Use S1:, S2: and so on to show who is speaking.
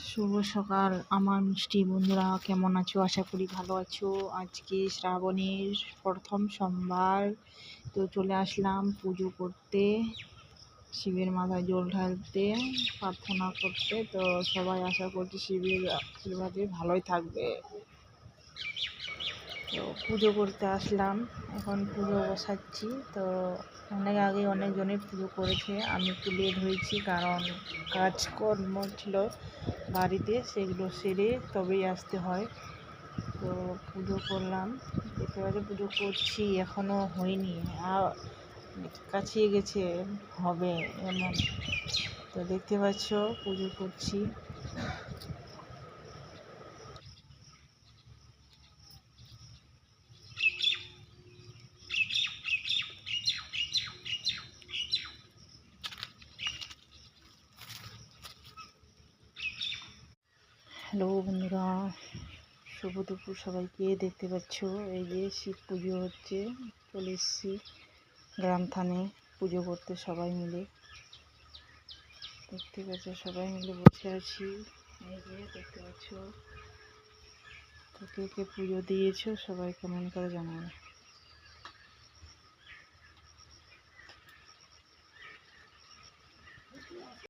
S1: শুভ সকাল আমার মিষ্টি বন্ধুরা, কেমন আছো? আশা করি ভালো আছো। আজকে শ্রাবণের প্রথম সোমবার, তো চলে আসলাম পুজো করতে, শিবের মাথায় জল ঢালতে, প্রার্থনা করতে। তো সবাই আশা করছি শিবের আশীর্বাদে ভালোই থাকবে। তো পুজো করতে আসলাম, এখন পুজো বসাচ্ছি। তো অনেক আগে অনেকজনে পুজো করেছে, আমি একটু লেট হয়েছি কারণ কাজকর্ম ছিল বাড়িতে, সেগুলো সেরে তবেই আসতে হয়। তো পুজো করলাম, দেখতে পাচ্ছি পুজো করছি, এখনও হয়নি, আর কাছিয়ে গেছে, হবে এমন। তো দেখতে পাচ্ছ পুজো করছি। হ্যালো বন্ধুরা, শুভ দুপুর সবাইকে। দেখতে পাচ্ছ এই যে শিব পুজো হচ্ছে, চলে এসেছি গ্রাম থানে পুজো করতে সবাই মিলে। দেখতে পাচ্ছ সবাই মিলে বসে আছি, এই যে দেখতে পাচ্ছ। তো কে কে পুজো দিয়েছো সবাই কমেন্ট করে জানাবে।